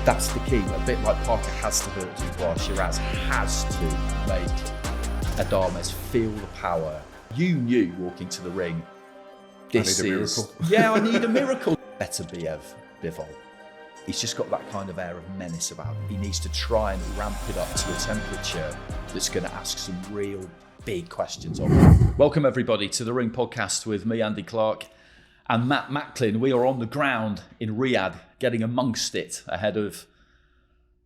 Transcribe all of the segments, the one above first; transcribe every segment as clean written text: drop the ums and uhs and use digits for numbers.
That's the key. A bit like Parker has to hurt Dubois, Shiraz has to make Adames feel the power. You knew walking to the ring, this I need a miracle. Yeah, I need a miracle. Beterbiev, Bivol. He's just got that kind of air of menace about him. He needs to try and ramp it up to a temperature that's going to ask some real big questions of him. Welcome everybody to the Ring Podcast with me, Andy Clarke, and Matt Macklin. We are on the ground in Riyadh, getting amongst it ahead of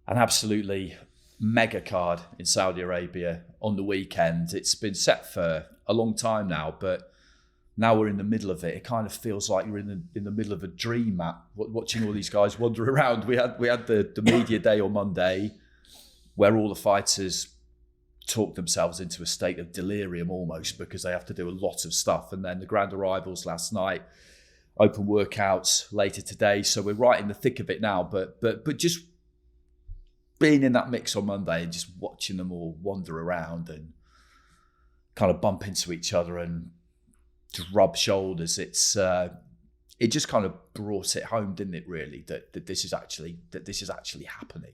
an absolutely mega card in Saudi Arabia on the weekend. It's been set for a long time now, but now we're in the middle of it. It kind of feels like you're in the middle of a dream, Matt, watching all these guys wander around. We had the media day on Monday where all the fighters talk themselves into a state of delirium almost because they have to do a lot of stuff. And then the grand arrivals last night, open workouts later today. So we're right in the thick of it now. But just being in that mix on Monday and just watching them all wander around and kind of bump into each other and to rub shoulders, it just kind of brought it home, didn't it? Really, that this is actually happening.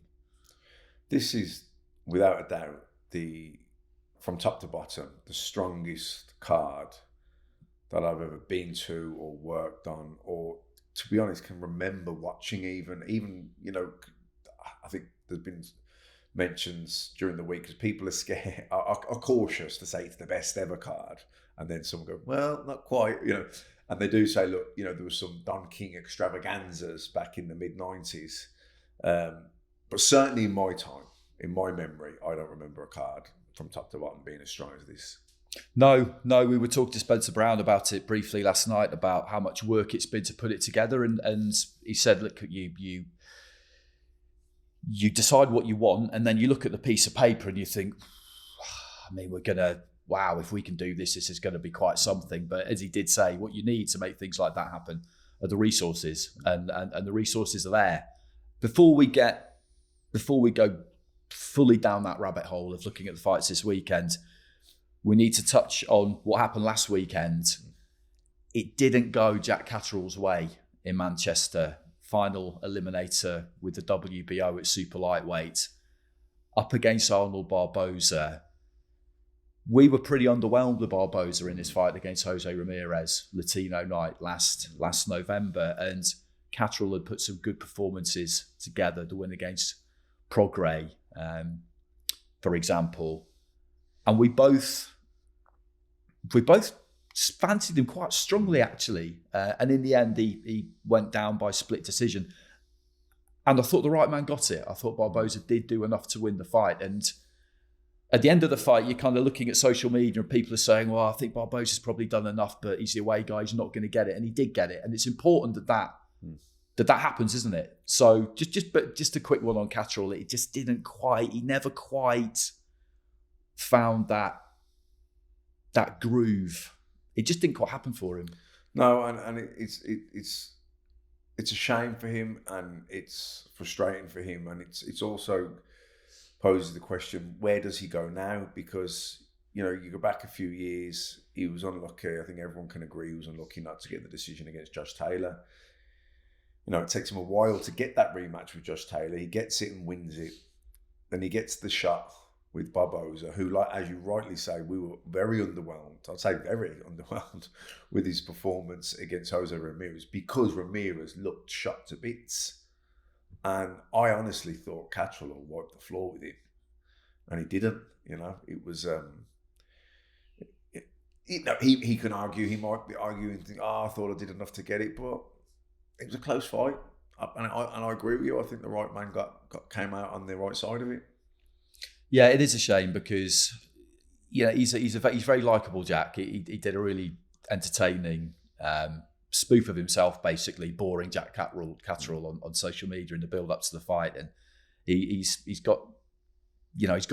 This is without a doubt from top to bottom the strongest card that I've ever been to or worked on, or to be honest, can remember watching. Even I think there's been mentions during the week because people are scared, are cautious to say it's the best ever card. And then someone go, well, not quite, And they do say, look, there was some Don King extravaganzas back in the mid-90s. But certainly in my time, in my memory, I don't remember a card from top to bottom being as strong as this. No, we were talking to Spencer Brown about it briefly last night, about how much work it's been to put it together. And he said, look, you decide what you want, and then you look at the piece of paper and you think, wow, if we can do this, this is going to be quite something. But as he did say, what you need to make things like that happen are the resources, and the resources are there. Before we go fully down that rabbit hole of looking at the fights this weekend, we need to touch on what happened last weekend. It didn't go Jack Catterall's way in Manchester. Final eliminator with the WBO at super lightweight, up against Arnold Barboza. We were pretty underwhelmed with Barboza in his fight against Jose Ramirez, Latino night last November, and Catterall had put some good performances together. The win against Prograis, for example, and we both fancied him quite strongly, actually. And in the end, he went down by split decision. And I thought the right man got it. I thought Barboza did do enough to win the fight. And at the end of the fight, you're kind of looking at social media and people are saying, well, I think Barboza's probably done enough, but he's the away guy, he's not going to get it. And he did get it. And it's important that happens, isn't it? So just a quick one on Catterall. It just he never quite found that groove. It just didn't quite happen for him. No, and it's a shame for him, and it's frustrating for him, and it's also poses the question, where does he go now? Because you go back a few years, he was unlucky. I think everyone can agree he was unlucky not to get the decision against Josh Taylor. It takes him a while to get that rematch with Josh Taylor. He gets it and wins it. Then he gets the shot with Barboza, who, like as you rightly say, we were very underwhelmed. I'd say very underwhelmed with his performance against Jose Ramirez, because Ramirez looked shot to bits. And I honestly thought Catterall would wipe the floor with him. And he didn't, It was... he can argue, he might be arguing and think, I thought I did enough to get it, but it was a close fight. And I agree with you. I think the right man came out on the right side of it. Yeah, it is a shame because he's very likeable, Jack. He did a really entertaining spoof of himself, basically boring Jack Catterall on social media in the build up to the fight, and he's got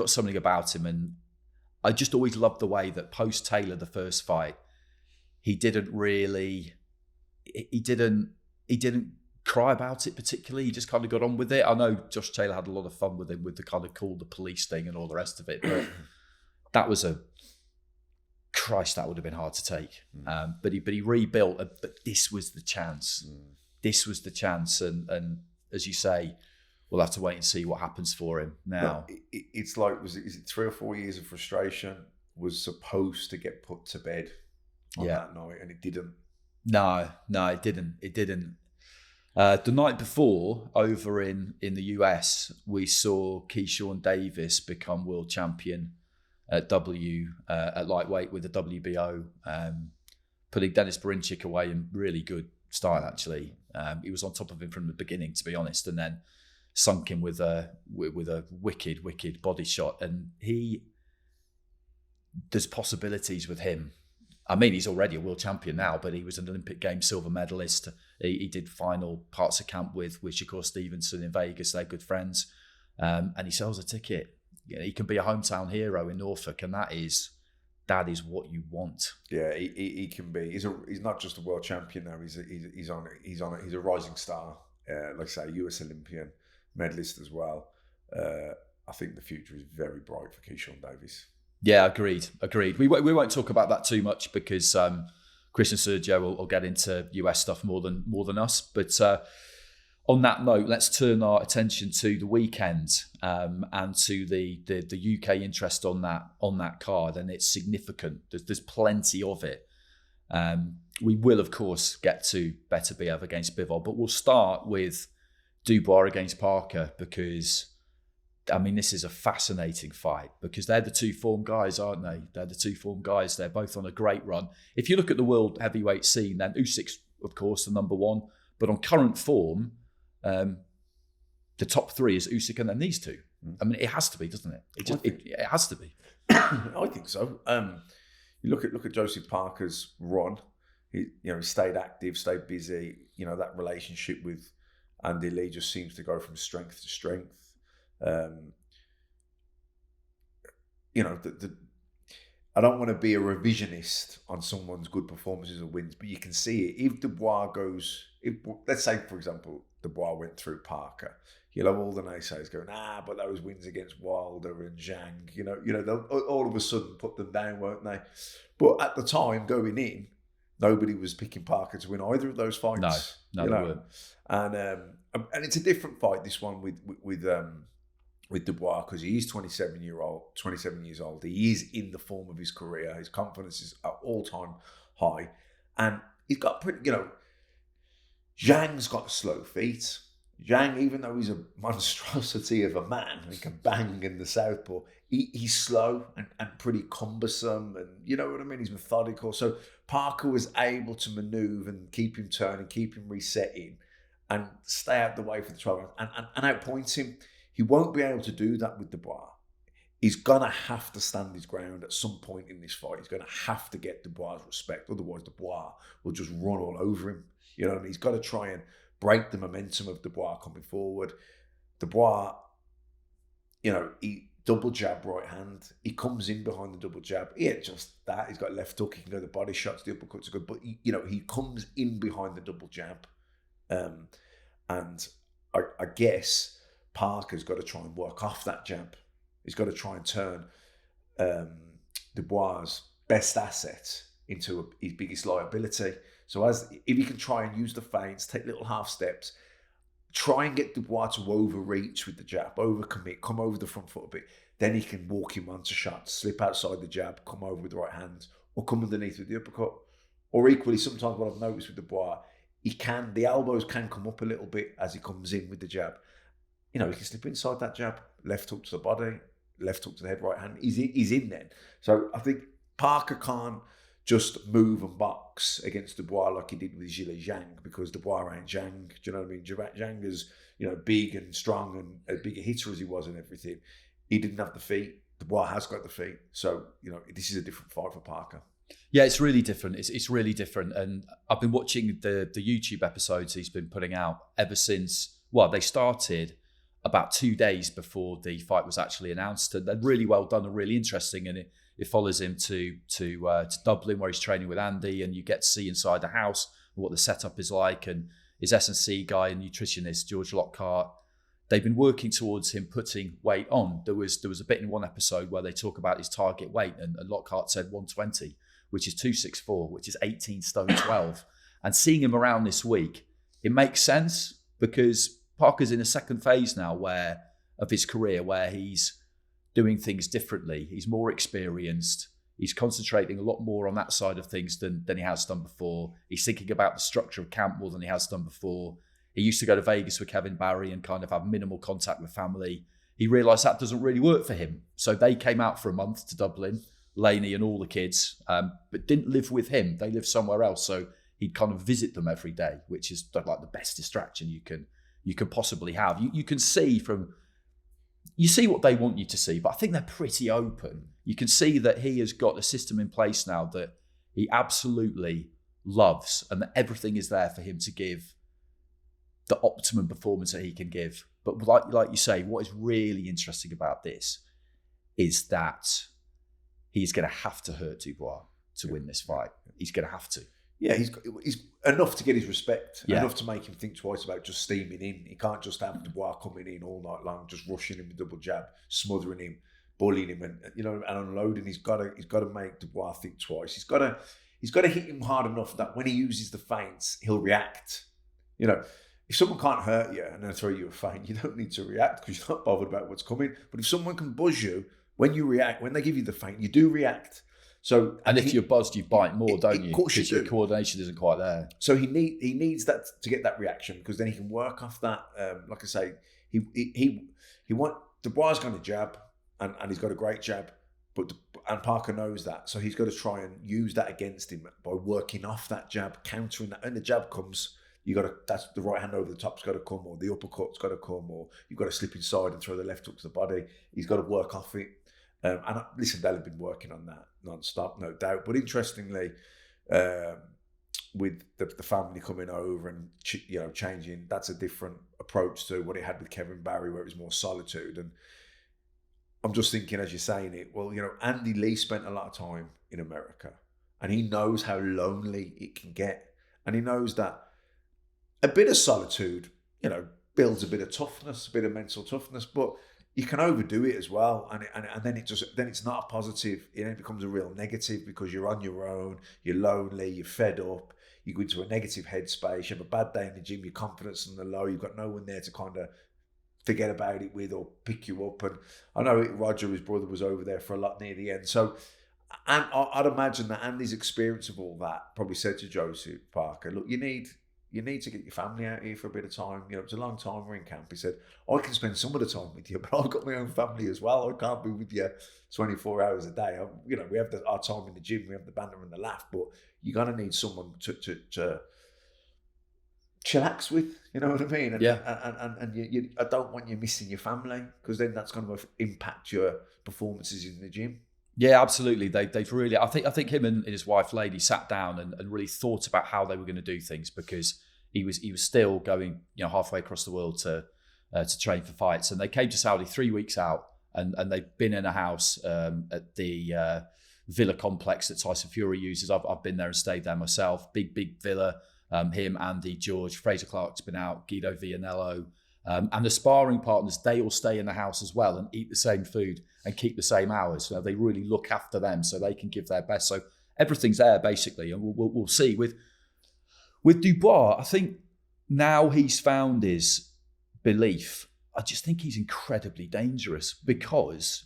something about him, and I just always loved the way that post Taylor, the first fight, he didn't cry about it particularly. He just kind of got on with it. I know Josh Taylor had a lot of fun with him with the kind of call the police thing and all the rest of it, but that was that would have been hard to take. But he rebuilt. But this was the chance. This was the chance, and as you say, we'll have to wait and see what happens for him now. It's like, is it 3 or 4 years of frustration was supposed to get put to bed on that night, and it didn't. No, it didn't. It didn't. The night before, over in the US, we saw Keyshawn Davis become world champion at lightweight with the WBO, putting Dennis Berinchik away in really good style. Actually, he was on top of him from the beginning, to be honest, and then sunk him with a wicked body shot. And there's possibilities with him. I mean, he's already a world champion now, but he was an Olympic Games silver medalist. He did final parts of camp with Shakur Stevenson in Vegas. They're good friends. And he sells a ticket. You know, he can be a hometown hero in Norfolk, and that is what you want. Yeah, he can be. He's not just a world champion now. He's a rising star. Like I say, US Olympian medalist as well. I think the future is very bright for Keyshawn Davis. Yeah, agreed. We won't talk about that too much because Chris and Sergio will get into US stuff more than us. But on that note, let's turn our attention to the weekend and to the UK interest on that card, and it's significant. There's plenty of it. We will, of course, get to Beterbiev against Bivol, but we'll start with Dubois against Parker because, I mean, this is a fascinating fight because they're the two form guys, aren't they? They're the two form guys. They're both on a great run. If you look at the world heavyweight scene, then Usyk's, of course, the number one. But on current form, the top three is Usyk and then these two. I mean, it has to be, doesn't it? It has to be. I think so. You look at Joseph Parker's run. He stayed active, stayed busy. You know, that relationship with Andy Lee just seems to go from strength to strength. I don't want to be a revisionist on someone's good performances or wins, but you can see it. If Dubois let's say, for example, Dubois went through Parker, you'll have all the naysayers going, but those wins against Wilder and Zhang, they'll all of a sudden put them down, won't they? But at the time, going in, nobody was picking Parker to win either of those fights. No, they weren't. And it's a different fight, this one with Dubois, because he is 27 years old. He is in the form of his career. His confidence is at all-time high. And he's got Zhang's got slow feet. Zhang, even though he's a monstrosity of a man, he can bang in the southpaw, he's slow and pretty cumbersome, and you know what I mean? He's methodical. So Parker was able to maneuver and keep him turning, keep him resetting, and stay out the way for the 12 and outpoint him. He won't be able to do that with Dubois. He's going to have to stand his ground at some point in this fight. He's going to have to get Dubois' respect. Otherwise, Dubois will just run all over him. You know, and he's got to try and break the momentum of Dubois coming forward. Dubois, he double jab right hand. He comes in behind the double jab. He ain't just that. He's got left hook. He can go the body shots. The uppercuts are good. But, he comes in behind the double jab. And I guess Parker's got to try and work off that jab. He's got to try and turn Dubois' best asset into his biggest liability. So if he can try and use the feints, take little half steps, try and get Dubois to overreach with the jab, overcommit, come over the front foot a bit, then he can walk him onto shots, slip outside the jab, come over with the right hand, or come underneath with the uppercut. Or equally, sometimes what I've noticed with Dubois, the elbows can come up a little bit as he comes in with the jab. He can slip inside that jab, left hook to the body, left hook to the head, right hand. He's in then. So I think Parker can't just move and box against Dubois like he did with Zhilei Zhang, because Dubois ain't Zhang. Do you know what I mean? Zhang is, big and strong and a bigger hitter as he was and everything. He didn't have the feet. Dubois has got the feet. So, this is a different fight for Parker. Yeah, it's really different. It's really different. And I've been watching the YouTube episodes he's been putting out ever since, they started about 2 days before the fight was actually announced. And they're really well done and really interesting. And it follows him to Dublin, where he's training with Andy, and you get to see inside the house what the setup is like. And his S&C guy and nutritionist, George Lockhart, they've been working towards him putting weight on. There was a bit in one episode where they talk about his target weight, and Lockhart said 120, which is 264, which is 18 stone 12. And seeing him around this week, it makes sense because Parker's in a second phase now of his career where he's doing things differently. He's more experienced. He's concentrating a lot more on that side of things than he has done before. He's thinking about the structure of camp more than he has done before. He used to go to Vegas with Kevin Barry and kind of have minimal contact with family. He realised that doesn't really work for him. So they came out for a month to Dublin, Laney and all the kids, but didn't live with him. They lived somewhere else. So he'd kind of visit them every day, which is like the best distraction you can possibly have. You can see you see what they want you to see, but I think they're pretty open. You can see that he has got a system in place now that he absolutely loves and that everything is there for him to give the optimum performance that he can give. But like you say, what is really interesting about this is that he's going to have to hurt Dubois to win this fight. He's going to have to. Yeah, he's enough to get his respect, enough to make him think twice about just steaming in. He can't just have Dubois coming in all night long, just rushing him with double jab, smothering him, bullying him, and unloading. He's got to make Dubois think twice. He's got to hit him hard enough that when he uses the feints, he'll react. If someone can't hurt you and then throw you a feint, you don't need to react because you're not bothered about what's coming. But if someone can buzz you when you react, when they give you the feint, you do react. So, and if you're buzzed, you bite more, don't you? Of course you do. Your coordination isn't quite there. So he needs that to get that reaction because then he can work off that. Like I say, Dubois going to jab and he's got a great jab, and Parker knows that. So he's got to try and use that against him by working off that jab, countering that. When the jab comes, that's the right hand over the top's got to come, or the uppercut's got to come, or you've got to slip inside and throw the left hook to the body. He's got to work off it. And listen, they'll have been working on that non-stop, no doubt. But interestingly, with the family coming over and changing, that's a different approach to what it had with Kevin Barry, where it was more solitude. And I'm just thinking, as you're saying it, well, Andy Lee spent a lot of time in America, and he knows how lonely it can get, and he knows that a bit of solitude, builds a bit of toughness, a bit of mental toughness, but you can overdo it as well, and then it's not a positive. It becomes a real negative because you're on your own, you're lonely, you're fed up, you go into a negative headspace, you have a bad day in the gym, your confidence is on the low, you've got no one there to kind of forget about it with or pick you up. And I know Roger, his brother, was over there for a lot near the end. So, and I'd imagine that Andy's experience of all that probably said to Joseph Parker, look, you need to get your family out here for a bit of time. It's a long time we're in camp. He said, I can spend some of the time with you, but I've got my own family as well. I can't be with you 24 hours a day. We have our time in the gym, we have the banter and the laugh, but you're going to need someone to chillax with, you know what I mean? And I don't want you missing your family because then that's going to impact your performances in the gym. Yeah, absolutely. They've really. I think him and his wife, Lady, sat down and really thought about how they were going to do things because he was still going, halfway across the world to train for fights, and they came to Saudi 3 weeks out, and they've been in a house at the villa complex that Tyson Fury uses. I've been there and stayed there myself. Big villa. Him, Andy, George, Fraser Clark's been out, Guido Vianello. And the sparring partners, they all stay in the house as well and eat the same food and keep the same hours. They really look after them so they can give their best. So everything's there basically, and we'll see. With Dubois, I think now he's found his belief. I just think he's incredibly dangerous because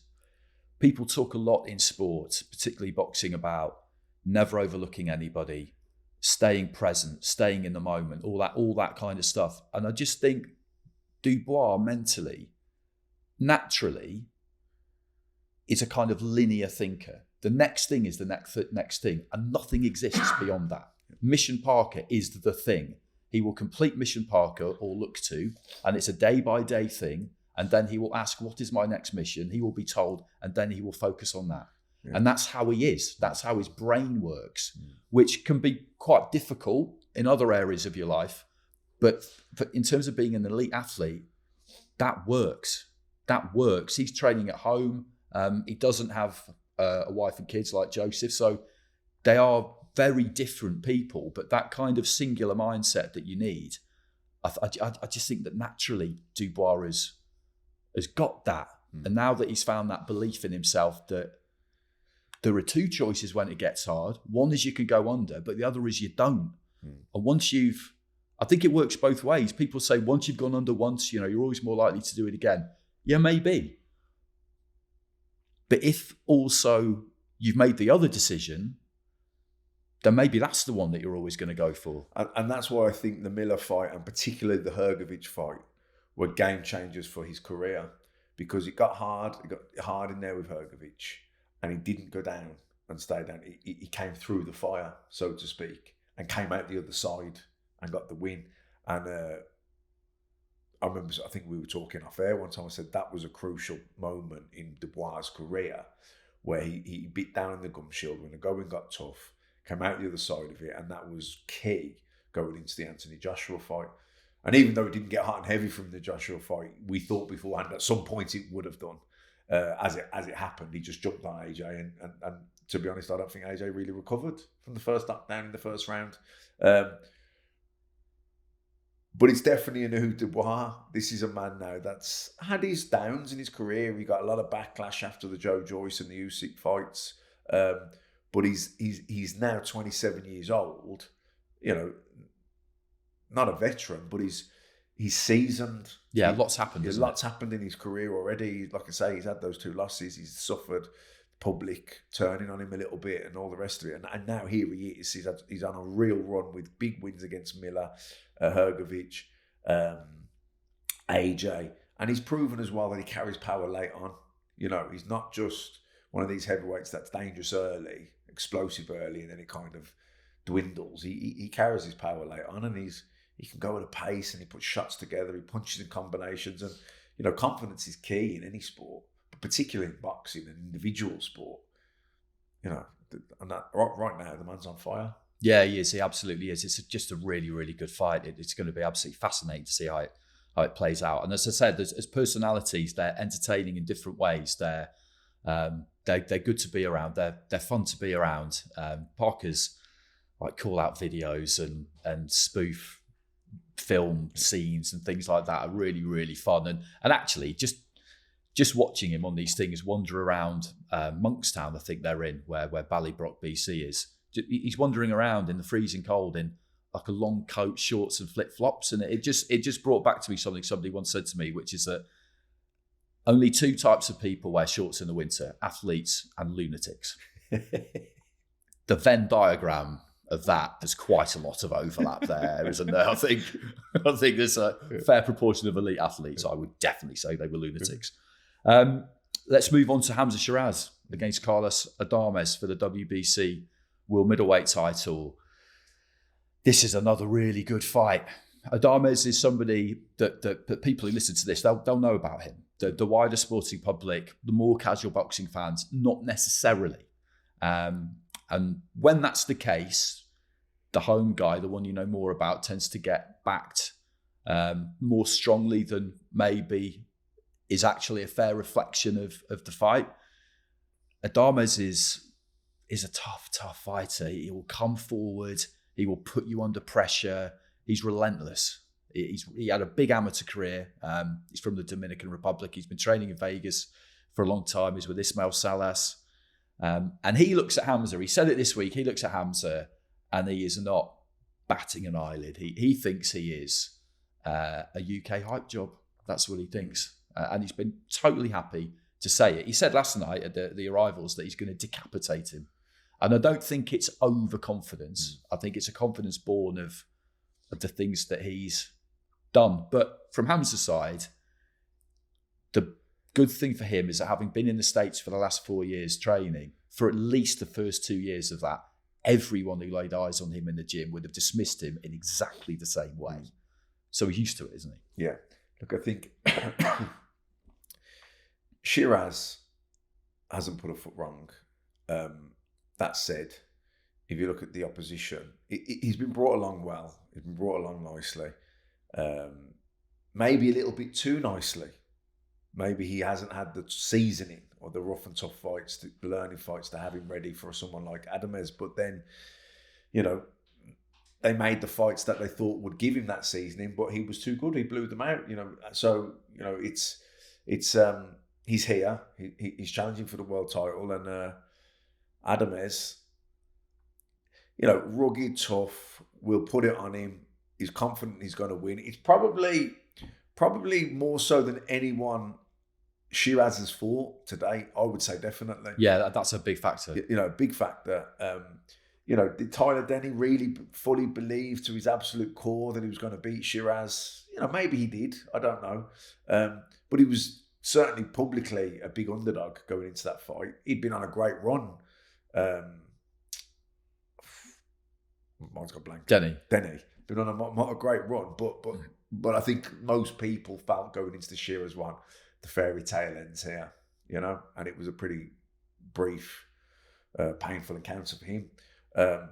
people talk a lot in sport, particularly boxing, about never overlooking anybody, staying present, staying in the moment, all that kind of stuff. And I just think Dubois mentally, naturally, is a kind of linear thinker. The next thing is the next thing, and nothing exists beyond that. Mission Parker is the thing. He will complete Mission Parker or look to, and it's a day-by-day thing, and then he will ask, what is my next mission? He will be told, and then he will focus on that. Yeah. And that's how he is. That's how his brain works, which can be quite difficult in other areas of your life. But in terms of being an elite athlete, that works. That works. He's training at home. He doesn't have a wife and kids like Joseph. So they are very different people. But that kind of singular mindset that you need, I just think that naturally Dubois has got that. And now that he's found that belief in himself that there are two choices when it gets hard. One is you can go under, but the other is you don't. And once you've I think it works both ways. People say once you've gone under once, you're always more likely to do it again. Yeah, maybe. But if also you've made the other decision, then maybe that's the one that you're always going to go for. And that's why I think the Miller fight, and particularly the Hrgović fight, were game changers for his career, because it got hard. It got hard in there with Hrgović, and he didn't go down and stay down. He came through the fire, so to speak, and came out the other side and got the win. And I remember, I think we were talking off air one time, I said that was a crucial moment in Dubois' career, where he bit down in the gum shield when the going got tough, came out the other side of it, and that was key going into the Anthony Joshua fight. And even though it didn't get hot and heavy from the Joshua fight, we thought beforehand at some point it would have done. As it happened, he just jumped on AJ, and to be honest, I don't think AJ really recovered from the first knockdown in the first round. But it's definitely a new Dubois. This is a man now that's had his downs in his career. He got a lot of backlash after the Joe Joyce and the Usyk fights. But he's now 27 years old. Not a veteran, but he's seasoned. Yeah, lots happened. Lots happened in his career already. Like I say, he's had those 2 losses. He's suffered public turning on him a little bit and all the rest of it. And now here he is. He's on a real run with big wins against Miller, Hrgović, AJ. And he's proven as well that he carries power late on. He's not just one of these heavyweights that's dangerous early, explosive early, and then it kind of dwindles. He carries his power late on, and he can go at a pace, and he puts shots together, he punches in combinations. And, confidence is key in any sport, but particularly in boxing, an individual sport. And that, right now, the man's on fire. Yeah, he is. He absolutely is. It's just a really, really good fight. It's going to be absolutely fascinating to see how it plays out. And as I said, as personalities, they're entertaining in different ways. They're good to be around. They're fun to be around. Parker's call out videos and spoof film scenes and things like that are really, really fun. And actually, just watching him on these things wander around Monkstown, I think they're in, where Ballybrock, BC is. He's wandering around in the freezing cold in a long coat, shorts and flip-flops. And it just brought back to me something somebody once said to me, which is that only 2 types of people wear shorts in the winter: athletes and lunatics. The Venn diagram of that, there's quite a lot of overlap there, isn't there? I think there's a fair proportion of elite athletes. I would definitely say they were lunatics. Let's move on to Hamza Shiraz against Carlos Adames for the WBC World Middleweight title. This is another really good fight. Adames is somebody that people who listen to this, they'll know about him. The wider sporting public, the more casual boxing fans, not necessarily. And when that's the case, the home guy, the one you know more about, tends to get backed more strongly than maybe is actually a fair reflection of the fight. Adames is a tough fighter. He will come forward. He will put you under pressure. He's relentless. He had a big amateur career. He's from the Dominican Republic. He's been training in Vegas for a long time. He's with Ismael Salas. And he looks at Hamza. He said it this week. He looks at Hamza and he is not batting an eyelid. He thinks he is a UK hype job. That's what he thinks. And he's been totally happy to say it. He said last night at the arrivals that he's going to decapitate him. And I don't think it's overconfidence. I think it's a confidence born of the things that he's done. But from Hamza's side, the good thing for him is that having been in the States for the last 4 years training, for at least the first 2 years of that, everyone who laid eyes on him in the gym would have dismissed him in exactly the same way. So he's used to it, isn't he? Yeah. Look, I think Shiraz hasn't put a foot wrong. That said, if you look at the opposition, he's been brought along well. He's been brought along nicely. Maybe a little bit too nicely. Maybe he hasn't had the seasoning or the rough and tough fights, the learning fights to have him ready for someone like Adames. But then, they made the fights that they thought would give him that seasoning, but he was too good. He blew them out, So, it's he's here. He's challenging for the world title, and Adames, rugged, tough, will put it on him. He's confident he's going to win. It's probably more so than anyone Shiraz has fought today. I would say definitely. Yeah, that's a big factor. Big factor. Did Tyler Denny really fully believe to his absolute core that he was going to beat Shiraz? Maybe he did. I don't know. But he was certainly publicly a big underdog going into that fight. He'd been on a great run. Mine's got blank. Denny. Been on a great run, but I think most people felt going into the Shiraz one, the fairy tale ends here, and it was a pretty brief, painful encounter for him. And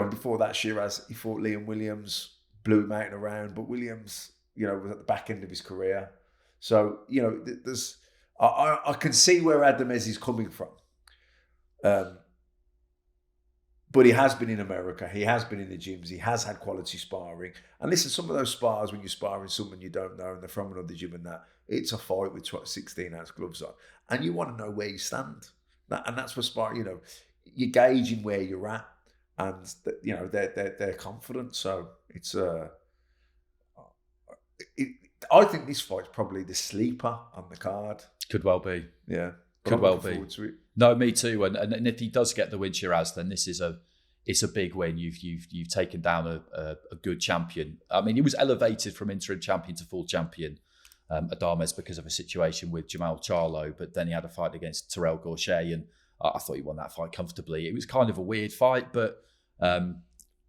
before that, Shiraz, he fought Liam Williams, blew him out in a round, but Williams, was at the back end of his career. So, there's, I can see where Adamez is coming from. But he has been in America. He has been in the gyms. He has had quality sparring. And listen, some of those spars, when you're sparring someone you don't know and they're from another gym and that, it's a fight with 16-ounce gloves on. And you want to know where you stand. And that's what sparring, you're gauging where you're at. And, they're confident. So it's I think this fight's probably the sleeper on the card. Could well be. Yeah. Could well be. No, me too. And if he does get the win, Shiraz, then it's a big win. You've taken down a good champion. I mean, he was elevated from interim champion to full champion, Adamez, because of a situation with Jamal Charlo. But then he had a fight against Terrell Gaushet, and I thought he won that fight comfortably. It was kind of a weird fight, but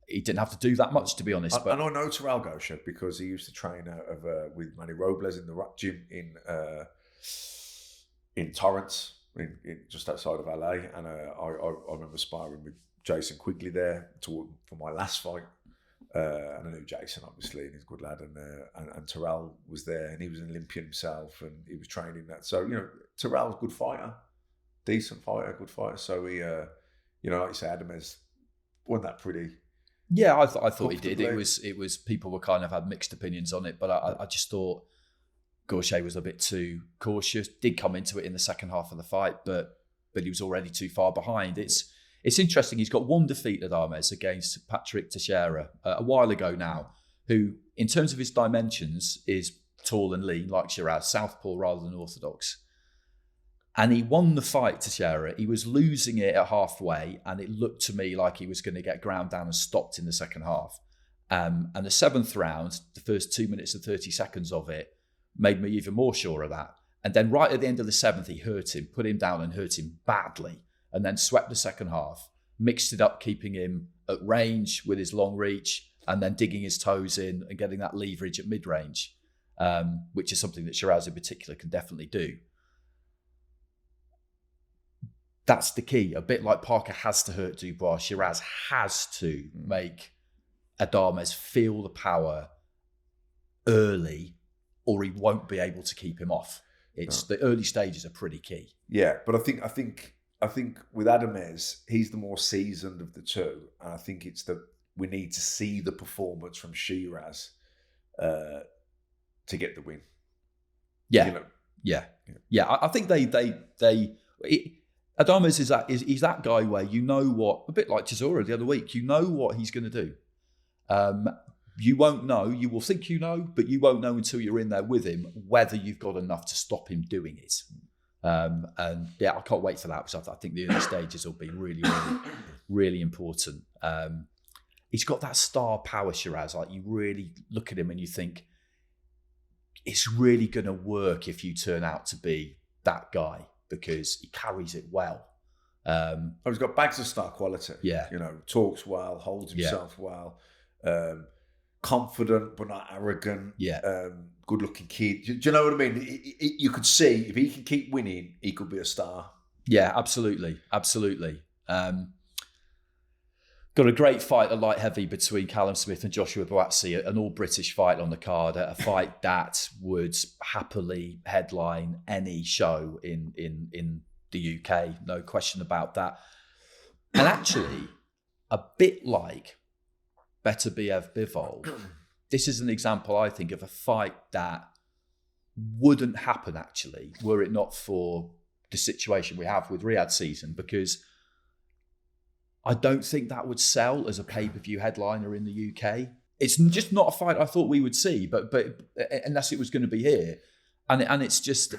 he didn't have to do that much, to be honest. And I know Terrell Gaushet because he used to train with Manny Robles in the Rock Gym in Torrance, just outside of LA, and I remember sparring with Jason Quigley there for my last fight, and I knew Jason obviously, and he's a good lad, and Terrell was there, and he was an Olympian himself, and he was training that. So Terrell's a good fighter, decent fighter, good fighter. So he, like you say, Adamez won that pretty. Yeah, I thought he did. It was people were kind of had mixed opinions on it, but I just thought Gaushet was a bit too cautious. Did come into it in the second half of the fight, but he was already too far behind. It's interesting. He's got one defeat at Adamez against Patrick Teixeira a while ago now, who, in terms of his dimensions, is tall and lean like Shiraz, southpaw rather than orthodox. And he won the fight, Teixeira. He was losing it at halfway, and it looked to me like he was going to get ground down and stopped in the second half. And the seventh round, the first 2 minutes and 30 seconds of it, made me even more sure of that. And then right at the end of the seventh, he hurt him, put him down and hurt him badly, and then swept the second half, mixed it up, keeping him at range with his long reach, and then digging his toes in and getting that leverage at mid-range, which is something that Shiraz in particular can definitely do. That's the key. A bit like Parker has to hurt Dubois, Shiraz has to make Adamez feel the power early, or he won't be able to keep him off. The early stages are pretty key. Yeah, but I think with Adamez, he's the more seasoned of the two, and I think it's we need to see the performance from Shiraz to get the win. Yeah, yeah. I think Adamez is that guy where a bit like Chisora the other week, what he's going to do. You won't know, you will think but you won't know until you're in there with him whether you've got enough to stop him doing it. And yeah, I can't wait for that, because I think the early stages will be really, really, really important. He's got that star power, Shiraz. Like, you really look at him and you think, it's really going to work if you turn out to be that guy, because he carries it well. He's got bags of star quality. Yeah. Talks well, holds himself well. Confident but not arrogant. Yeah. Good looking kid. Do you know what I mean? You could see if he can keep winning, he could be a star. Yeah, absolutely. Got a great fight at light heavy between Callum Smith and Joshua Boazzi, an all British fight on the card, a fight that would happily headline any show in the UK, no question about that. And actually, a bit like Beterbiev Bivol, this is an example, I think, of a fight that wouldn't happen, actually, were it not for the situation we have with Riyadh season, because I don't think that would sell as a pay-per-view headliner in the UK. it's just not a fight I thought we would see, but unless it was going to be here, and it's just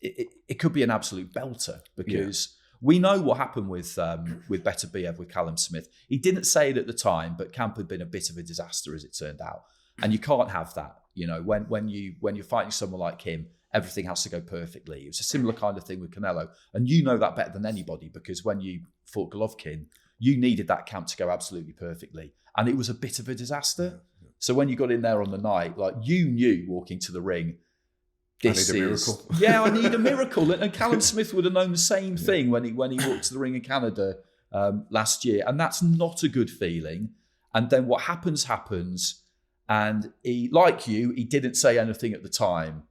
it could be an absolute belter because we know what happened with Beterbiev with Callum Smith. He didn't say it at the time, but camp had been a bit of a disaster as it turned out, and you can't have that. You know, when you're fighting someone like him, everything has to go perfectly. It was a similar kind of thing with Canelo, and you know that better than anybody because when you fought Golovkin, you needed that camp to go absolutely perfectly. And it was a bit of a disaster. Yeah. So when you got in there on the night, like you knew walking to the ring, I need a miracle. I need a miracle. And Callum Smith would have known the same thing when he walked to the ring in Canada last year. And that's not a good feeling. And then what happens. And he, like you, he didn't say anything at the time.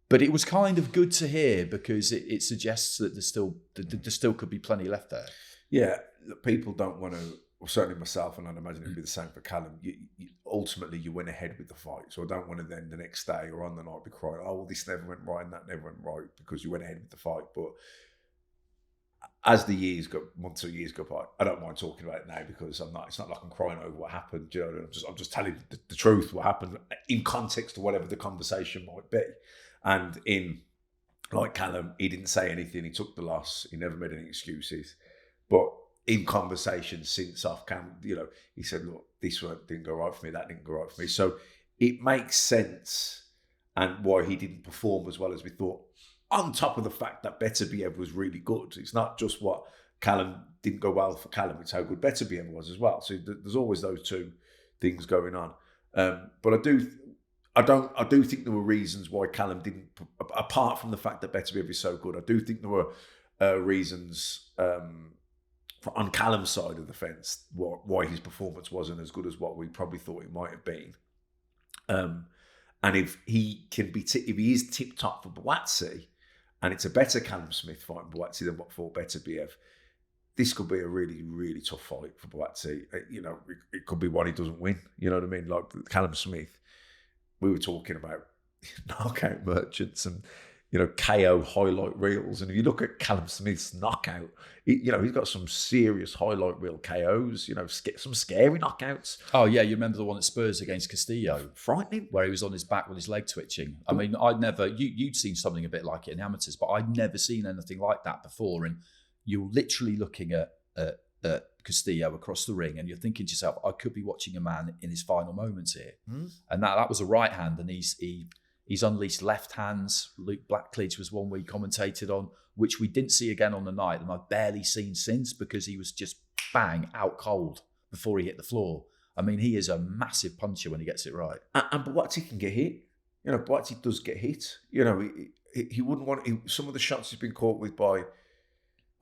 But it was kind of good to hear because it suggests that there still could be plenty left there. Yeah, people don't want to, well, certainly myself, and I'd imagine it'd be the same for Callum, ultimately you went ahead with the fight. So I don't want to then the next day or on the night be crying, oh, well, this never went right and that never went right because you went ahead with the fight. But as the months or years go by, I don't mind talking about it now because it's not like I'm crying over what happened. You know, I'm just telling the truth, what happened in context to whatever the conversation might be. And like Callum, he didn't say anything. He took the loss. He never made any excuses. But in conversations since off camp, you know, he said, look, this one didn't go right for me. That didn't go right for me. So it makes sense and why he didn't perform as well as we thought. On top of the fact that Beterbiev was really good. It's not just what Callum didn't go well for Callum. It's how good Beterbiev was as well. So there's always those two things going on. But I do think there were reasons why Callum didn't, apart from the fact that Beterbiev is so good, I do think there were reasons on Callum's side of the fence why his performance wasn't as good as what we probably thought it might have been. And if he is tip top for Buatsi, and it's a better Callum Smith fighting Buatsi than what fought Beterbiev, this could be a really, really tough fight for Buatsi. You know, it could be one he doesn't win. You know what I mean? Like Callum Smith, we were talking about knockout merchants and, you know, KO highlight reels. And if you look at Callum Smith's knockout, he's got some serious highlight reel KOs, you know, some scary knockouts. Oh, yeah. You remember the one at Spurs against Castillo? Frightening. Where he was on his back with his leg twitching. I mean, you'd seen something a bit like it in amateurs, but I'd never seen anything like that before. And you're literally looking at Castillo across the ring and you're thinking to yourself, I could be watching a man in his final moments here. And that was a right hand, and he's unleashed left hands. Luke Blackledge was one we commentated on, which we didn't see again on the night, and I've barely seen since because he was just bang out cold before he hit the floor. I mean, he is a massive puncher when he gets it right. And Buatsi can get hit. You know, Buatsi does get hit. You know, he wouldn't want some of the shots he's been caught with by,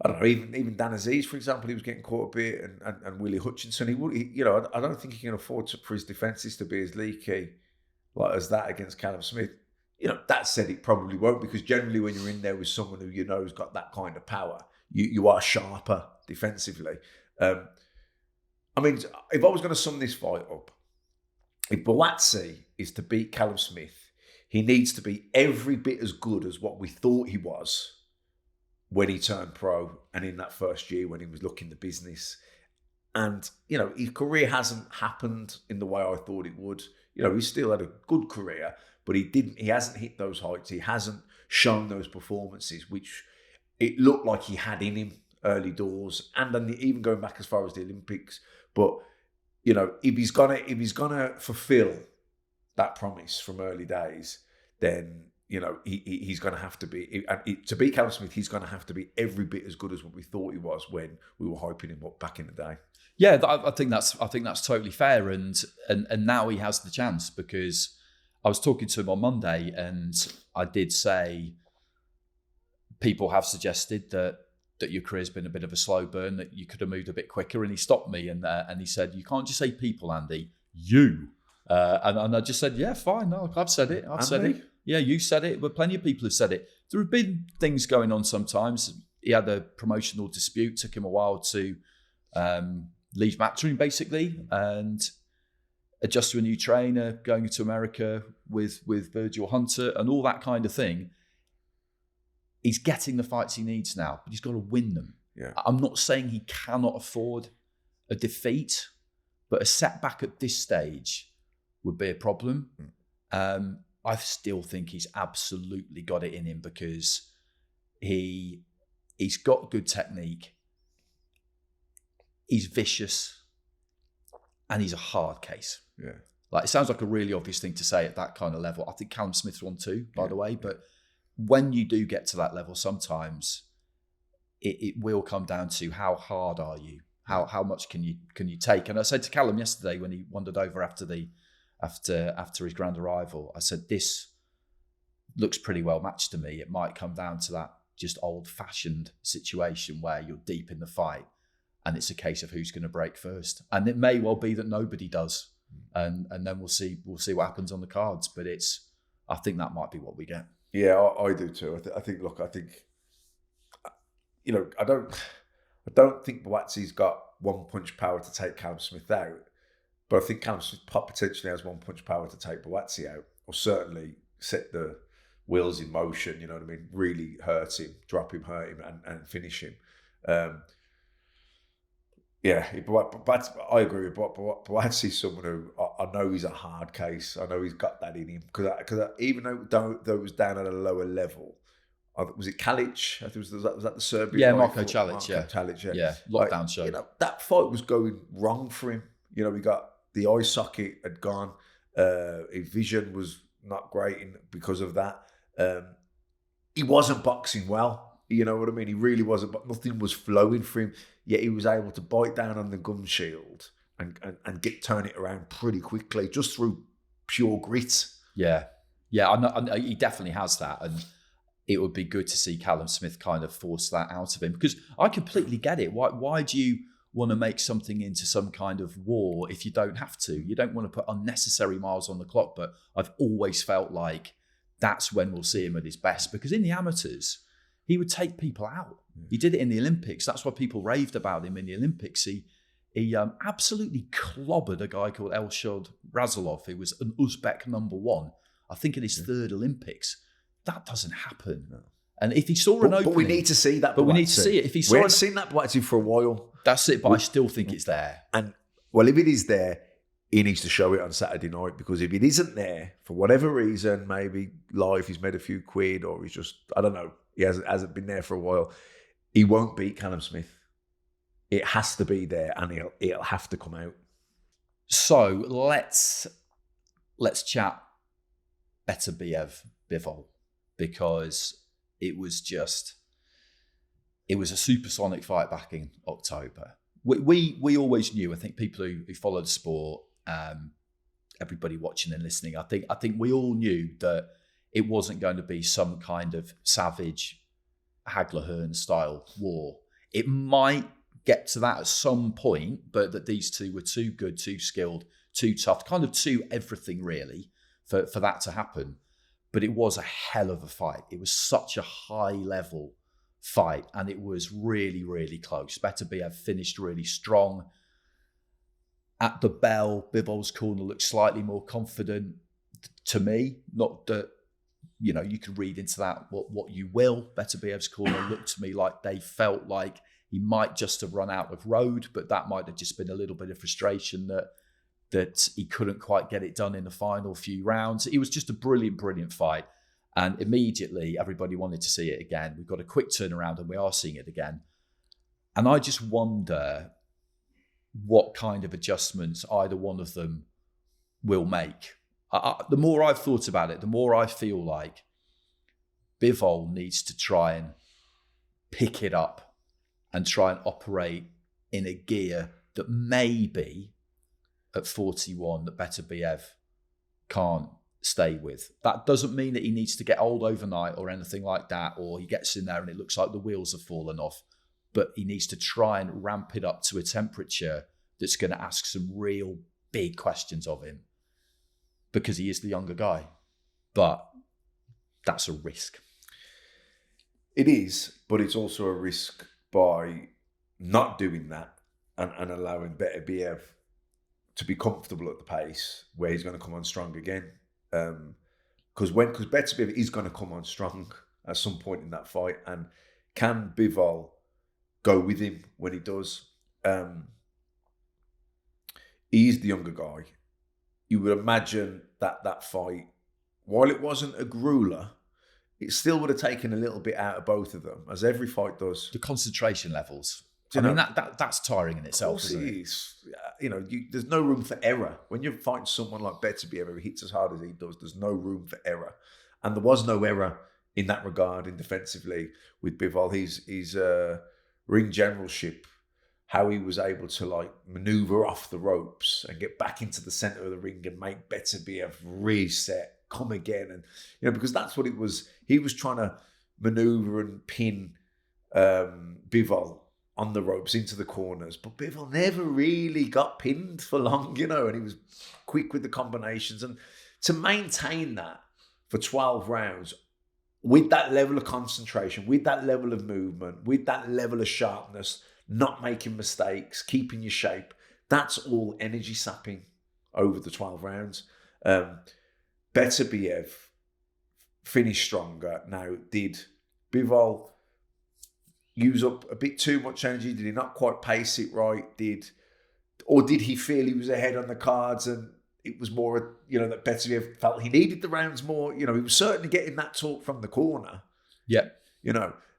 I don't know, even Dan Aziz, for example, he was getting caught a bit, and Willie Hutchinson. I don't think he can afford for his defences to be as leaky like as that against Callum Smith. You know, that said, it probably won't, because generally when you're in there with someone who you know has got that kind of power, you are sharper defensively. I mean, if I was going to sum this fight up, if Buatsi is to beat Callum Smith, he needs to be every bit as good as what we thought he was when he turned pro and in that first year when he was looking the business. And, you know, his career hasn't happened in the way I thought it would. You know, he's still had a good career, but he hasn't hit those heights. He hasn't shown those performances, which it looked like he had in him early doors, and then even going back as far as the Olympics. But, you know, if he's gonna fulfill that promise from early days, then, you know, he's going to have to be, to beat Callum Smith, he's going to have to be every bit as good as what we thought he was when we were hyping him up back in the day. Yeah, I think that's totally fair, and now he has the chance, because I was talking to him on Monday and I did say people have suggested that your career's been a bit of a slow burn, that you could have moved a bit quicker, and he stopped me and he said, you can't just say people, Andy, you. And I just said, yeah, fine, no, I've said it. I've said it. Yeah, you said it, but plenty of people have said it. There have been things going on sometimes. He had a promotional dispute, took him a while to leave Matchroom, basically, and adjust to a new trainer, going to America with Virgil Hunter and all that kind of thing. He's getting the fights he needs now, but he's got to win them. Yeah. I'm not saying he cannot afford a defeat, But a setback at this stage would be a problem. I still think he's absolutely got it in him because he's got good technique. He's vicious, and he's a hard case. Yeah. Like, it sounds like a really obvious thing to say at that kind of level. I think Callum Smith's one too, by the way. But when you do get to that level, sometimes it will come down to how hard are you? How much can you take? And I said to Callum yesterday when he wandered over after his grand arrival, I said, this looks pretty well matched to me. It might come down to that just old-fashioned situation where you're deep in the fight and it's a case of who's going to break first. And it may well be that nobody does. And then we'll see what happens on the cards. But I think that might be what we get. Yeah, I do too. I think, you know, I don't think Buatsi's got one punch power to take Callum Smith out, but I think Callum Smith potentially has one punch power to take Buatsi out, or certainly set the wheels in motion. You know what I mean? Really hurt him, drop him, hurt him, and finish him. But I agree with Buatsi's someone who I know he's a hard case. I know he's got that in him because even though it was down at a lower level. Was it Kalic? I think was that the Serbian? Yeah, Marko Kalic. Yeah, lockdown show. You know, that fight was going wrong for him. You know, we got the eye socket had gone. His vision was not great because of that. He wasn't boxing well. You know what I mean? He really wasn't. But nothing was flowing for him. Yet he was able to bite down on the gum shield and turn it around pretty quickly just through pure grit. Yeah. I know, he definitely has that, and it would be good to see Callum Smith kind of force that out of him, because I completely get it. Why do you want to make something into some kind of war if you don't have to? You don't want to put unnecessary miles on the clock, but I've always felt like that's when we'll see him at his best, because in the amateurs, he would take people out. He did it in the Olympics. That's why people raved about him in the Olympics. He absolutely clobbered a guy called Elshad Razalov, who was an Uzbek #1, I think in his third Olympics. That doesn't happen. No. And if he saw an opening... But we need to see that. But we need to see it. If he saw we haven't seen that Buatsi for a while. That's it, but I still think it's there. And, well, if it is there, he needs to show it on Saturday night, because if it isn't there, for whatever reason, maybe life, he's made a few quid, or he's just, I don't know, he hasn't been there for a while, he won't beat Callum Smith. It has to be there, and it'll have to come out. So let's chat Beterbiev Bivol, because it was a supersonic fight back in October. We always knew, I think people who follow the sport, everybody watching and listening, I think we all knew that it wasn't going to be some kind of savage Hagler-Hearn style war. It might get to that at some point, but that these two were too good, too skilled, too tough, kind of too everything really for that to happen. But it was a hell of a fight. It was such a high level fight, and it was really, really close. Beterbiev finished really strong. At the bell, Bivol's corner looked slightly more confident to me. Not that, you know, you can read into that what you will. Beterbiev's corner looked to me like they felt like he might just have run out of road, but that might have just been a little bit of frustration that he couldn't quite get it done in the final few rounds. It was just a brilliant, brilliant fight. And immediately everybody wanted to see it again. We've got a quick turnaround and we are seeing it again. And I just wonder what kind of adjustments either one of them will make. The more I've thought about it, the more I feel like Bivol needs to try and pick it up and try and operate in a gear that maybe at 41 that Beterbiev can't stay with. That doesn't mean that he needs to get old overnight or anything like that, or he gets in there and it looks like the wheels have fallen off. But he needs to try and ramp it up to a temperature that's going to ask some real big questions of him, because he is the younger guy. But that's a risk. It is, but it's also a risk by not doing that and allowing Beterbiev to be comfortable at the pace where he's going to come on strong again. Because Beterbiev is going to come on strong at some point in that fight, and can Bivol go with him when he does? he's the younger guy. You would imagine that fight, while it wasn't a grueler, it still would have taken a little bit out of both of them, as every fight does. The concentration levels. You know, that's tiring in itself, of course isn't it it? is. There's no room for error. When you're fighting someone like Beterbiev, who hits as hard as he does, there's no room for error. And there was no error in that regard in defensively with Bivol. His ring generalship, how he was able to like maneuver off the ropes and get back into the center of the ring and make Beterbiev reset, come again. And, because that's what it was. He was trying to maneuver and pin Bivol on the ropes into the corners, but Bivol never really got pinned for long, and he was quick with the combinations. And to maintain that for 12 rounds with that level of concentration, with that level of movement, with that level of sharpness, not making mistakes, keeping your shape, that's all energy sapping over the 12 rounds. Beterbiev finished stronger. Now, did Bivol use up a bit too much energy? Did he not quite pace it right? Or did he feel he was ahead on the cards and it was more, that Beterbiev felt he needed the rounds more? He was certainly getting that talk from the corner. Yeah.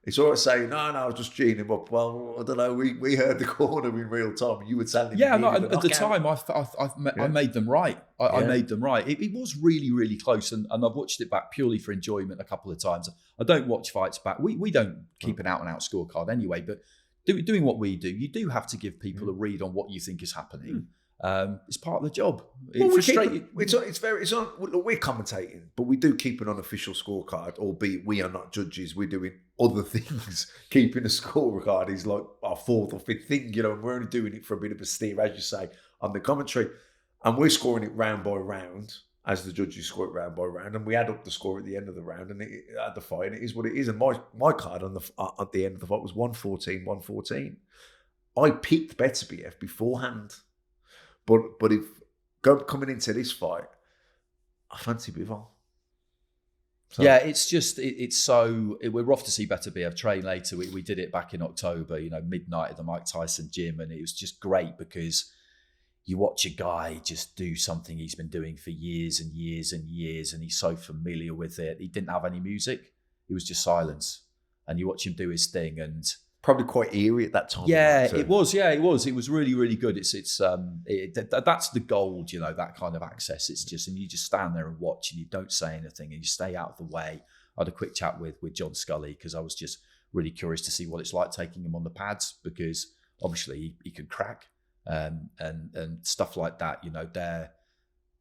It's always saying, no, I was just cheating him up. Well, I don't know. We heard the corner in real time, and you were telling him. At the time, I made them right. I made them right. It was really, really close, and I've watched it back purely for enjoyment a couple of times. I don't watch fights back. We don't keep an out-and-out scorecard anyway, but doing what we do, you do have to give people a read on what you think is happening. It's part of the job. We're commentating, but we do keep an unofficial scorecard, albeit we are not judges. We're doing other things. Keeping a scorecard is like our fourth or fifth thing, and we're only doing it for a bit of a steer, as you say, on the commentary. And we're scoring it round by round, as the judges score it round by round, and we add up the score at the end of the round and at the fight, and it is what it is. And my card at the end of the fight was 114. I picked Beterbiev beforehand. But if coming into this fight, I fancy Bivol. So. Yeah, it's just we're off to see Beterbiev train later. We did it back in October, midnight at the Mike Tyson gym, and it was just great because you watch a guy just do something he's been doing for years and years and years, and he's so familiar with it. He didn't have any music; it was just silence, and you watch him do his thing and. Probably quite eerie at that time. Yeah, it was. Yeah, it was. It was really, really good. It's that's the gold, that kind of access. It's just, and you just stand there and watch, and you don't say anything, and you stay out of the way. I had a quick chat with John Scully because I was just really curious to see what it's like taking him on the pads, because obviously he can crack and stuff like that.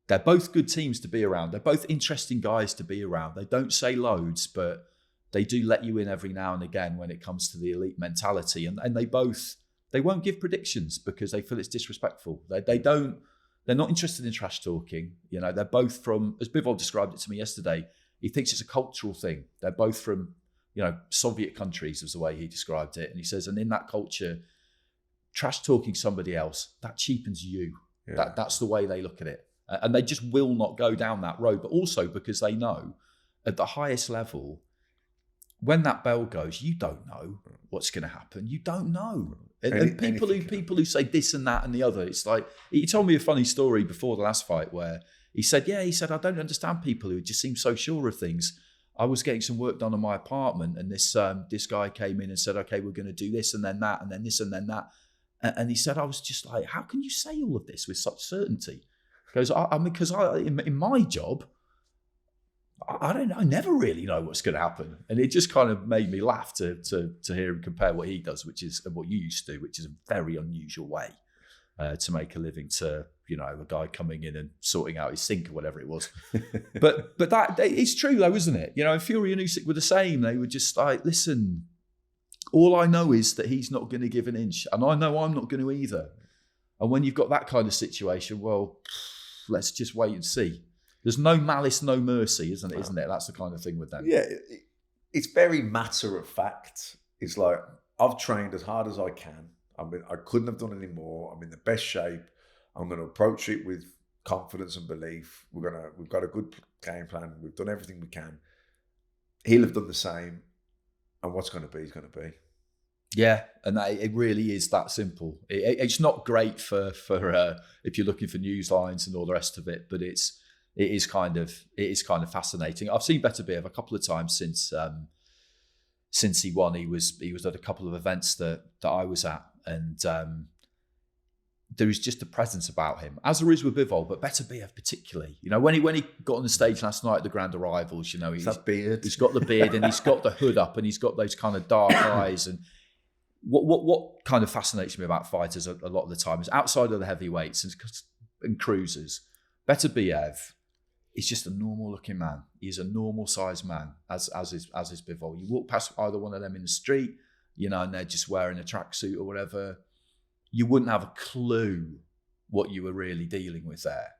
They're both good teams to be around. They're both interesting guys to be around. They don't say loads, but they do let you in every now and again when it comes to the elite mentality. And they won't give predictions because they feel it's disrespectful. They're not interested in trash talking. They're both from, as Bivol described it to me yesterday, he thinks it's a cultural thing. They're both from, Soviet countries was the way he described it. And he says, and in that culture, trash talking somebody else, that cheapens you. Yeah. That's the way they look at it. And they just will not go down that road. But also because they know at the highest level, when that bell goes, you don't know what's going to happen. You don't know. And people who say this and that and the other, it's like, he told me a funny story before the last fight where he said, I don't understand people who just seem so sure of things. I was getting some work done on my apartment, and this guy came in and said, okay, we're going to do this and then that and then this and then that. And he said, I was just like, how can you say all of this with such certainty? He goes, because in my job, I don't know. I never really know what's going to happen, and it just kind of made me laugh to hear him compare what he does, which is what you used to do, which is a very unusual way to make a living. To a guy coming in and sorting out his sink or whatever it was. but that it's true though, isn't it? And Fury and Usyk were the same. They were just like, listen, all I know is that he's not going to give an inch, and I know I'm not going to either. And when you've got that kind of situation, well, let's just wait and see. There's no malice, no mercy, isn't it? That's the kind of thing with them. Yeah, it's very matter of fact. It's like, I've trained as hard as I can. I couldn't have done any more. I'm in the best shape. I'm going to approach it with confidence and belief. We've got a good game plan. We've done everything we can. He'll have done the same. And what's going to be is going to be. Yeah, and it really is that simple. It's not great for if you're looking for news lines and all the rest of it, but it is kind of fascinating. I've seen Beterbiev a couple of times since he won. He was at a couple of events that I was at, and there is just a presence about him, as there is with Bivol, but Beterbiev particularly. You know, when he got on the stage last night at the Grand Arrivals, you know, he's got the beard and he's got the hood up and he's got those kind of dark eyes. And what kind of fascinates me about fighters a lot of the time is outside of the heavyweights and cruisers, Beterbiev is just a normal looking man. He's a normal sized man, as is Bivol. You walk past either one of them in the street, you know, and they're just wearing a tracksuit or whatever, you wouldn't have a clue what you were really dealing with there.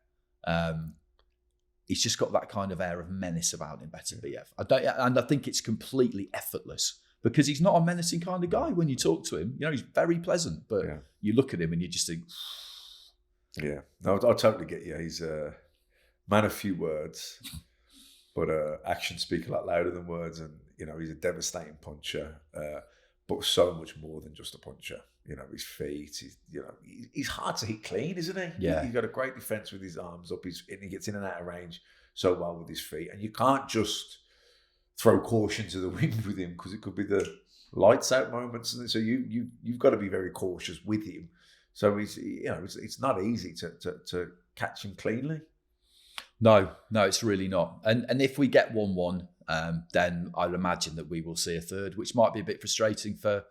He's just got that kind of air of menace about him, Beterbiev. I think it's completely effortless because he's not a menacing kind of guy when you talk to him. You know, he's very pleasant, but you look at him and you just think... Yeah, no, I totally get you. He's a man of few words, but actions speak a lot louder than words. And, you know, he's a devastating puncher, but so much more than just a puncher. You know, his feet, he's hard to hit clean, isn't he? Yeah. He's got a great defense with his arms up, and he gets in and out of range so well with his feet. And you can't just throw caution to the wind with him because it could be the lights out moments. And so you've got to be very cautious with him. So it's not easy to catch him cleanly. No, it's really not. And if we get 1-1, then I'd imagine that we will see a third, which might be a bit frustrating for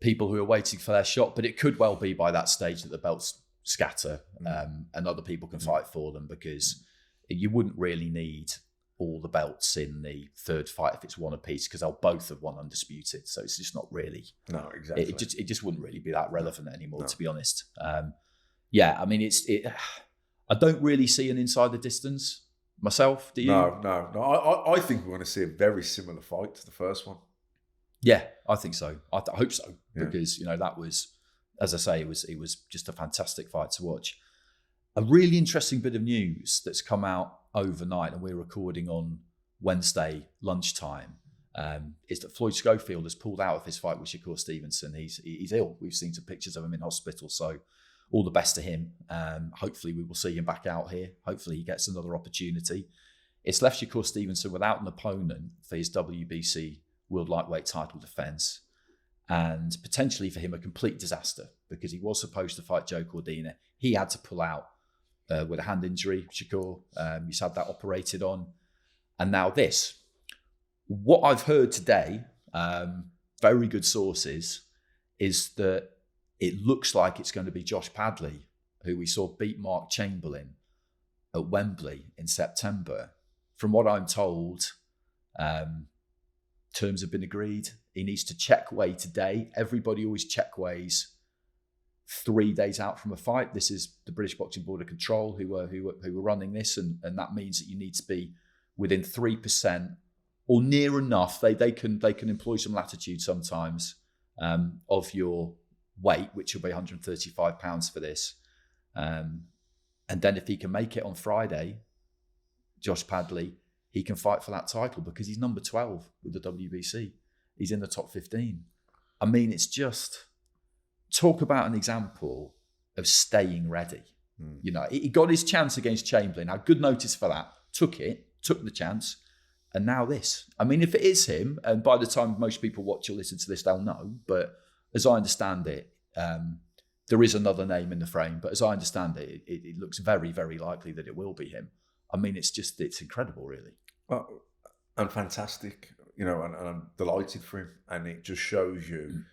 people who are waiting for their shot, but it could well be by that stage that the belts scatter and other people can fight for them, because you wouldn't really need all the belts in the third fight if it's one apiece, because they'll both have won undisputed. So it's just not really. No, exactly. It just wouldn't really be that relevant anymore, to be honest. Yeah, I mean, I don't really see an inside the distance myself. Do you? No. I think we're going to see a very similar fight to the first one. Yeah, I think so. I hope so, because that was, as I say, it was just a fantastic fight to watch. A really interesting bit of news that's come out overnight, and we're recording on Wednesday lunchtime, is that Floyd Schofield has pulled out of his fight with Shakur Stevenson. He's ill. We've seen some pictures of him in hospital, so all the best to him. Hopefully we will see him back out here. Hopefully he gets another opportunity. It's left Shakur Stevenson without an opponent for his WBC World Lightweight title defence, and potentially for him a complete disaster, because he was supposed to fight Joe Cordina. He had to pull out with a hand injury, Shakur. He's had that operated on. And now this. What I've heard today, very good sources, is that it looks like it's going to be Josh Padley, who we saw beat Mark Chamberlain at Wembley in September. From what I'm told, terms have been agreed. He needs to check weigh today. Everybody always check weighs 3 days out from a fight. This is the British Boxing Board of Control who were running this, and that means that you need to be within 3% or near enough. They can employ some latitude sometimes of your weight, which will be 135 pounds for this. And then if he can make it on Friday, Josh Padley, he can fight for that title, because he's number 12 with the WBC. He's in the top 15. I mean, it's just, talk about an example of staying ready. You know, he got his chance against Chamberlain, had good notice for that, took the chance, and now this. I mean, if it is him, and by the time most people watch or listen to this, they'll know, but as I understand it, there is another name in the frame, but as I understand it, it looks very, very likely that it will be him. I mean, it's incredible, really. Well, and fantastic, and I'm delighted for him. And it just shows you,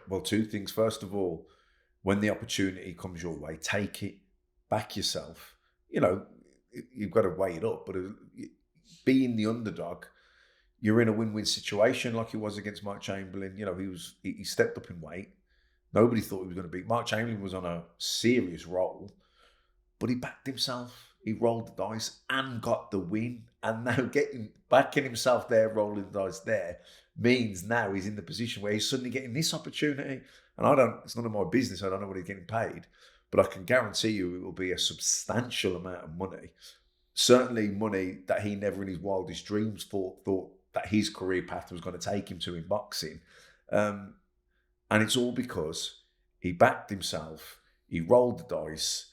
well, two things. First of all, when the opportunity comes your way, take it, back yourself. You've got to weigh it up, but being the underdog, you're in a win-win situation like he was against Mark Chamberlain. He stepped up in weight. Nobody thought he was going to beat. Mark Chamberlain was on a serious roll, but he backed himself. He rolled the dice and got the win. And now backing himself there, rolling the dice there, means now he's in the position where he's suddenly getting this opportunity. And it's none of my business. I don't know what he's getting paid, but I can guarantee you it will be a substantial amount of money. Certainly money that he never in his wildest dreams thought that his career path was going to take him to in boxing. And it's all because he backed himself, he rolled the dice,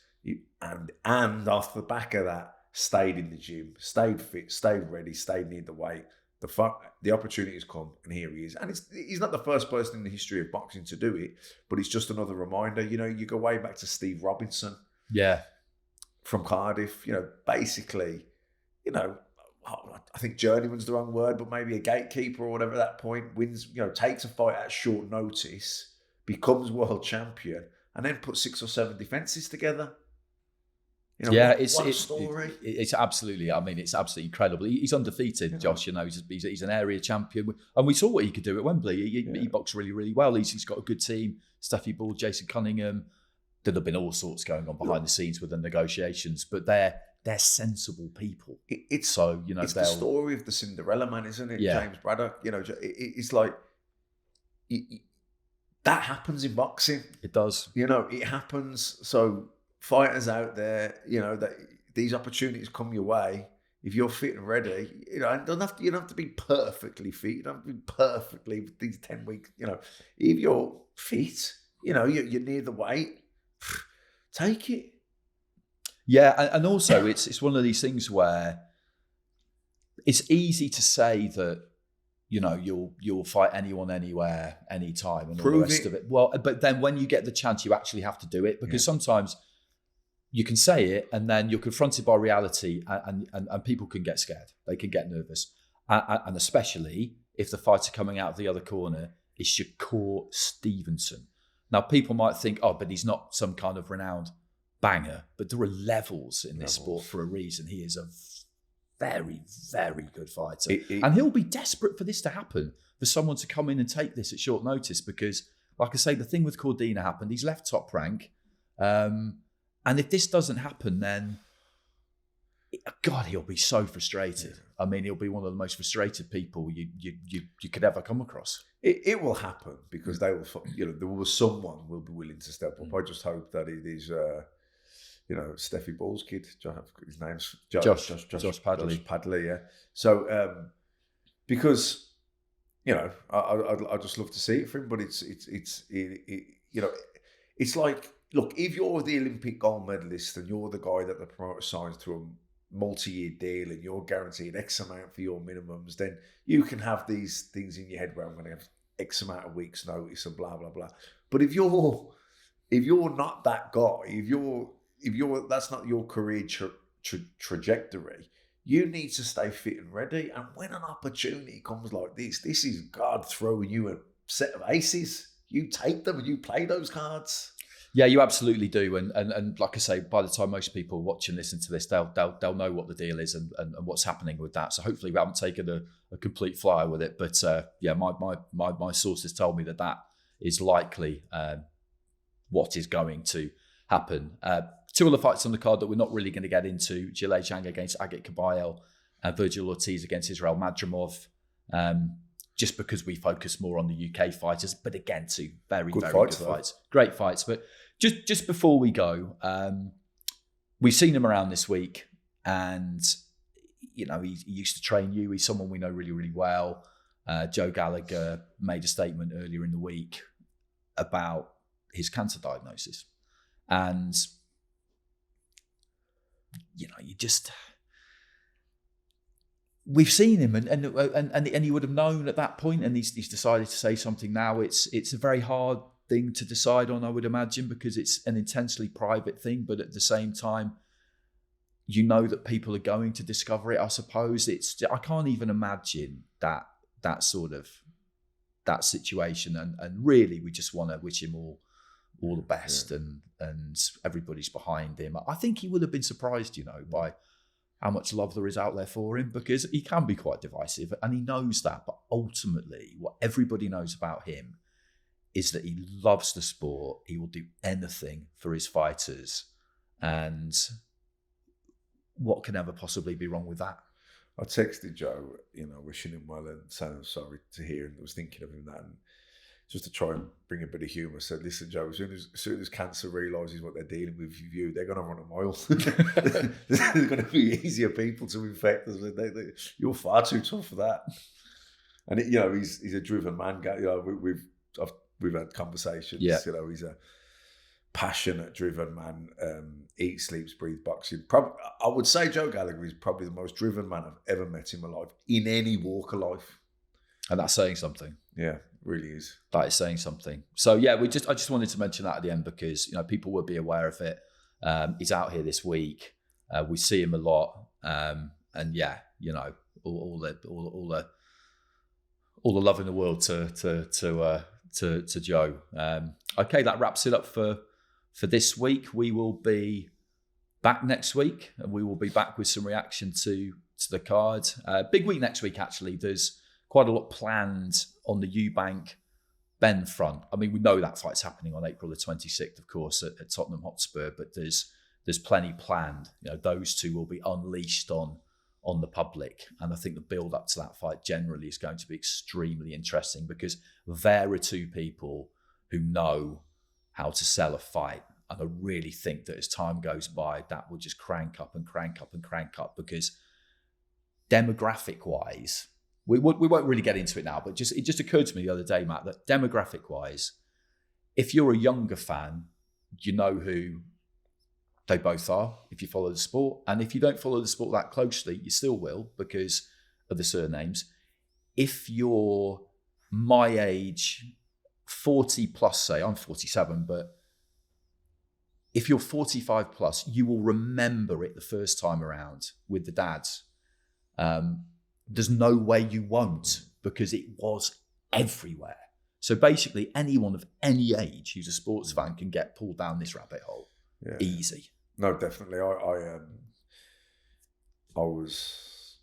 and off the back of that, stayed in the gym, stayed fit, stayed ready, stayed near the weight. The opportunity's come, and here he is. And he's not the first person in the history of boxing to do it, but it's just another reminder. You know, you go way back to Steve Robinson. Yeah. From Cardiff, you know, basically, you know, I think journeyman's the wrong word, but maybe a gatekeeper or whatever at that point, wins, you know, takes a fight at short notice, becomes world champion, and then puts 6 or 7 defenses together. You know, yeah, what a story. It's absolutely, I mean, it's absolutely incredible. He's undefeated, Josh, you know, he's an area champion. And we saw what he could do at Wembley. He boxed really, really well. He's got a good team. Steffi Ball, Jason Cunningham. There'd have been all sorts going on behind the scenes with the negotiations, but they're sensible people. It's the story of the Cinderella Man, isn't it? Yeah. James Braddock. You know, it's like that happens in boxing. It does. You know, it happens. So fighters out there, you know, that these opportunities come your way. If you're fit and ready, you know, you don't have to be perfectly fit. You don't have to be perfectly these 10 weeks. You know, if you're fit, you know, you're near the weight. Take it. Yeah, and also it's one of these things where it's easy to say that, you know, you'll fight anyone, anywhere, anytime, and all the rest of it. Well, but then when you get the chance, you actually have to do it, because sometimes you can say it and then you're confronted by reality, and people can get scared. They can get nervous, and especially if the fighter coming out of the other corner is Shakur Stevenson. Now, people might think, oh, but he's not some kind of renowned banger. But there are levels in this sport for a reason. He is a very, very good fighter. And he'll be desperate for this to happen, for someone to come in and take this at short notice. Because, like I say, the thing with Cordina happened. He's left Top Rank. And if this doesn't happen, then, God, he'll be so frustrated. I mean, he'll be one of the most frustrated people you could ever come across. It will happen, because they will, you know, there was someone will be willing to step up. I just hope that it is, you know, Steffi Ball's kid. His name's Josh Padley. Josh Padley, yeah. So, because, you know, I just love to see it for him, but it's you know, it's like, look, if you're the Olympic gold medalist and you're the guy that the promoter signs to a multi-year deal and you're guaranteed X amount for your minimums, then you can have these things in your head where I'm going to have X amount of weeks notice and blah blah blah. But if you're not that guy, if you're that's not your career trajectory, you need to stay fit and ready. And when an opportunity comes like this is God throwing you a set of aces. You take them and you play those cards. Yeah, you absolutely do, and like I say, by the time most people watch and listen to this, they'll know what the deal is and what's happening with that. So hopefully we haven't taken a complete flyer with it, but yeah, my sources told me that is likely what is going to happen. 2 other fights on the card that we're not really going to get into: Zhilei Zhang against Agit Kabayel and Virgil Ortiz against Israel Madrimov. Just because we focus more on the UK fighters, but again, 2 very good fights, great fights. But just before we go, we've seen him around this week, and you know he used to train you. He's someone we know really, really well. Joe Gallagher made a statement earlier in the week about his cancer diagnosis, and you know, we've seen him, and he would have known at that point, and he's decided to say something now. It's a very hard thing to decide on, I would imagine, because it's an intensely private thing, but at the same time, you know that people are going to discover it. I suppose I can't even imagine that sort of that situation, and really we just want to wish him all the best, and everybody's behind him. I think he would have been surprised, you know, by how much love there is out there for him, because he can be quite divisive, and he knows that. But ultimately, what everybody knows about him is that he loves the sport. He will do anything for his fighters. And what can ever possibly be wrong with that? I texted Joe, you know, wishing him well and saying I'm sorry to hear, and I was thinking of him that. And just to try and bring a bit of humour, I said, listen, Joe, as soon as cancer realises what they're dealing with you, they're going to run a mile. There's going to be easier people to infect. You're far too tough for that. And he's a driven man. We've had conversations. Yeah. He's a passionate, driven man. Eats, sleeps, breathes boxing. I would say Joe Gallagher is probably the most driven man I've ever met in my life, in any walk of life. And that's saying something. Yeah, really is. That is saying something. So yeah, I just wanted to mention that at the end because people will be aware of it. He's out here this week. We see him a lot, and yeah, all the love in the world to Joe. Okay, that wraps it up for this week. We will be back next week, and we will be back with some reaction to the card. Big week next week, actually. There's quite a lot planned on the Eubank Ben front. I mean, we know that fight's happening on April the 26th, of course, at Tottenham Hotspur, but there's plenty planned. Those two will be unleashed on the public. And I think the build up to that fight generally is going to be extremely interesting because there are two people who know how to sell a fight. And I really think that as time goes by, that will just crank up and crank up and crank up because demographic wise, we won't really get into it now, but it just occurred to me the other day, Matt, that demographic wise, if you're a younger fan, you know who they both are if you follow the sport. And if you don't follow the sport that closely, you still will because of the surnames. If you're my age, 40 plus, say, I'm 47, but if you're 45 plus, you will remember it the first time around with the dads. There's no way you won't because it was everywhere. So basically anyone of any age who's a sports fan can get pulled down this rabbit hole. Yeah. Easy. No, definitely. I was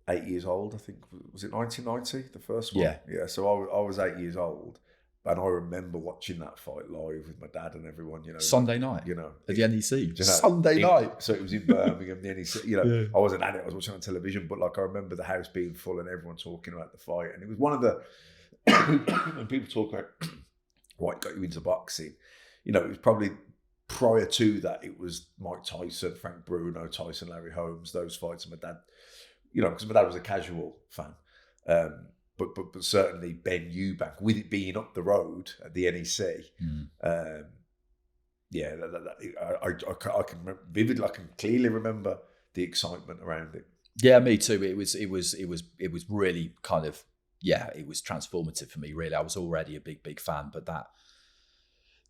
8 years old, I think. Was it 1990, the first one? Yeah. Yeah, so I was 8 years old. And I remember watching that fight live with my dad and everyone, Sunday night, at the NEC. Sunday night. So it was in Birmingham, the NEC. Yeah. I wasn't at it, I was watching on television, but I remember the house being full and everyone talking about the fight. And it was one of the, when people talk about what got you into boxing, it was probably prior to that, it was Mike Tyson, Frank Bruno, Tyson, Larry Holmes, those fights. And my dad, because my dad was a casual fan. But certainly Ben Eubank, with it being up the road at the NEC, I can remember vividly. I can clearly remember the excitement around it. Yeah, me too. It was really kind of it was transformative for me. Really, I was already a big fan, but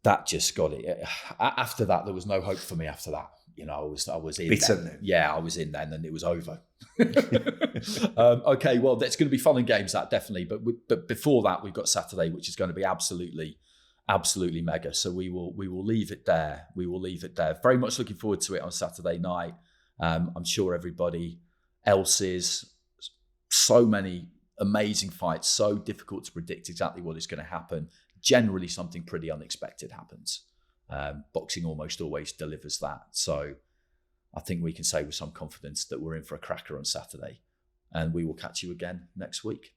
that just got it. After that, there was no hope for me. After that, I was in. Then. Yeah, I was in then, and it was over. Okay, well, that's going to be fun and games, that definitely. But before that, we've got Saturday, which is going to be absolutely mega. So we will leave it there. Very much looking forward to it on Saturday night. I'm sure everybody else is. So many amazing fights, so difficult to predict exactly what is going to happen. Generally, something pretty unexpected happens. Boxing almost always delivers that. So I think we can say with some confidence that we're in for a cracker on Saturday, and we will catch you again next week.